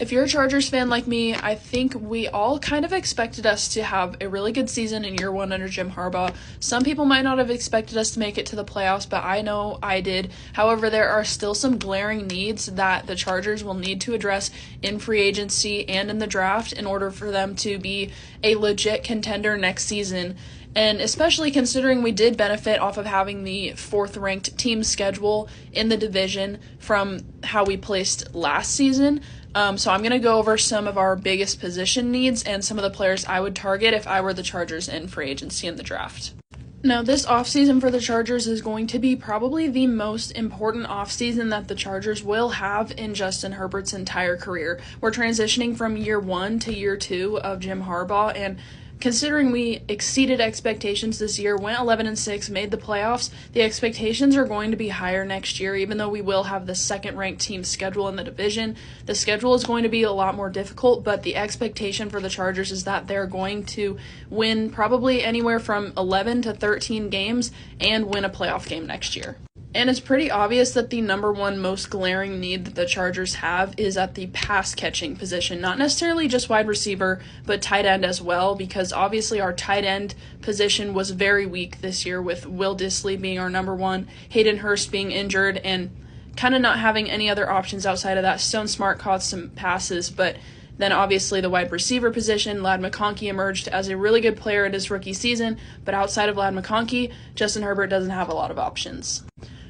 If you're a Chargers fan like me, I think we all kind of expected us to have a really good season in year one under Jim Harbaugh. Some people might not have expected us to make it to the playoffs, but I know I did. However, there are still some glaring needs that the Chargers will need to address in free agency and in the draft in order for them to be a legit contender next season. And especially considering we did benefit off of having the fourth-ranked team schedule in the division from how we placed last season. So I'm going to go over some of our biggest position needs and some of the players I would target if I were the Chargers in free agency in the draft. Now, this offseason for the Chargers is going to be probably the most important offseason that the Chargers will have in Justin Herbert's entire career. We're transitioning from year one to year two of Jim Harbaugh, and considering we exceeded expectations this year, went 11-6, made the playoffs, the expectations are going to be higher next year, even though we will have the second-ranked team schedule in the division. The schedule is going to be a lot more difficult, but the expectation for the Chargers is that they're going to win probably anywhere from 11 to 13 games and win a playoff game next year. And it's pretty obvious that the number one most glaring need that the Chargers have is at the pass-catching position. Not necessarily just wide receiver, but tight end as well, because obviously our tight end position was very weak this year with Will Dissly being our number one, Hayden Hurst being injured, and kind of not having any other options outside of that. Stone Smart caught some passes, but then obviously the wide receiver position, Ladd McConkey emerged as a really good player in his rookie season, but outside of Ladd McConkey, Justin Herbert doesn't have a lot of options.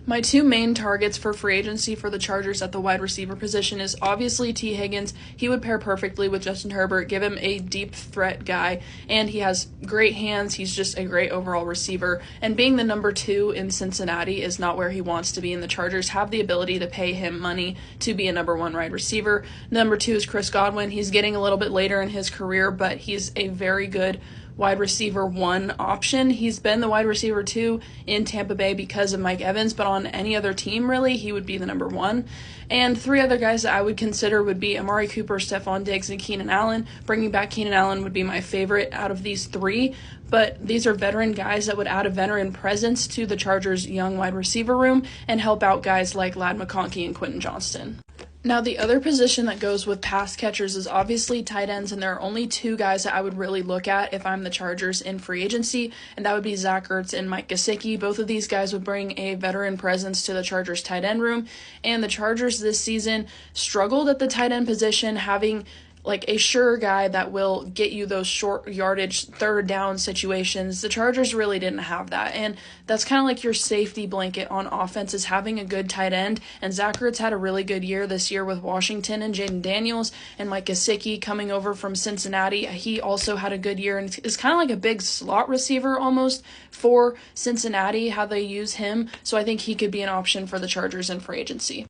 My two main targets for free agency for the Chargers at the wide receiver position is obviously T. Higgins. He would pair perfectly with Justin Herbert, give him a deep threat guy, and he has great hands. He's just a great overall receiver. And being the number two in Cincinnati is not where he wants to be, and the Chargers have the ability to pay him money to be a number one wide receiver. Number two is Chris Godwin. He's getting a little bit later in his career, but he's a very good wide receiver one option. He's been the wide receiver two in Tampa Bay because of Mike Evans, but on any other team, really, he would be the number one. And three other guys that I would consider would be Amari Cooper, Stephon Diggs, and Keenan Allen. Bringing back Keenan Allen would be my favorite out of these three, but these are veteran guys that would add a veteran presence to the Chargers' young wide receiver room and help out guys like Ladd McConkey and Quentin Johnston. Now, the other position that goes with pass catchers is obviously tight ends, and there are only two guys that I would really look at if I'm the Chargers in free agency, and that would be Zach Ertz and Mike Gesicki. Both of these guys would bring a veteran presence to the Chargers tight end room, and the Chargers this season struggled at the tight end position, having like a sure guy that will get you those short yardage third down situations. The Chargers really didn't have that, and that's kind of like your safety blanket on offense is having a good tight end, and Zach Ertz had a really good year this year with Washington and Jaden Daniels, and Mike Gesicki coming over from Cincinnati. He also had a good year and is kind of like a big slot receiver almost for Cincinnati, how they use him, so I think he could be an option for the Chargers in free agency.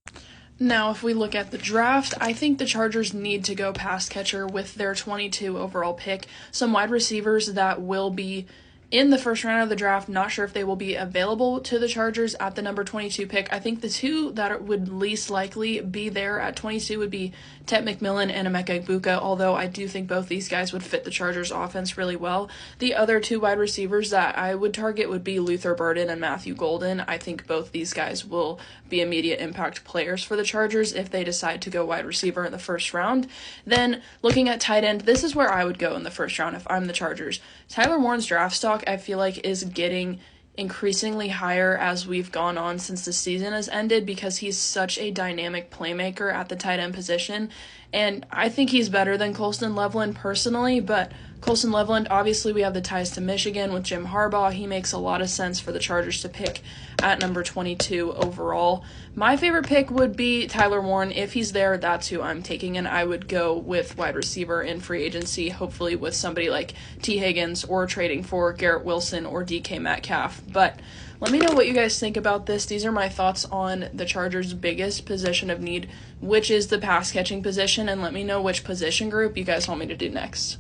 Now, if we look at the draft, I think the Chargers need to go pass catcher with their 22 overall pick. Some wide receivers that will be in the first round of the draft, not sure if they will be available to the Chargers at the number 22 pick. I think the two that would least likely be there at 22 would be Tet McMillan and Emeka Egbuka, although I do think both these guys would fit the Chargers offense really well. The other two wide receivers that I would target would be Luther Burden and Matthew Golden. I think both these guys will be immediate impact players for the Chargers if they decide to go wide receiver in the first round. Then looking at tight end, this is where I would go in the first round if I'm the Chargers. Tyler Warren's draft stock, I feel like, is getting increasingly higher as we've gone on since the season has ended because he's such a dynamic playmaker at the tight end position, and I think he's better than Colston Loveland personally, but Colston Loveland, obviously we have the ties to Michigan with Jim Harbaugh. He makes a lot of sense for the Chargers to pick at number 22 overall. My favorite pick would be Tyler Warren. If he's there, that's who I'm taking, and I would go with wide receiver in free agency, hopefully with somebody like T. Higgins or trading for Garrett Wilson or DK Metcalf. But let me know what you guys think about this. These are my thoughts on the Chargers' biggest position of need, which is the pass-catching position, and let me know which position group you guys want me to do next.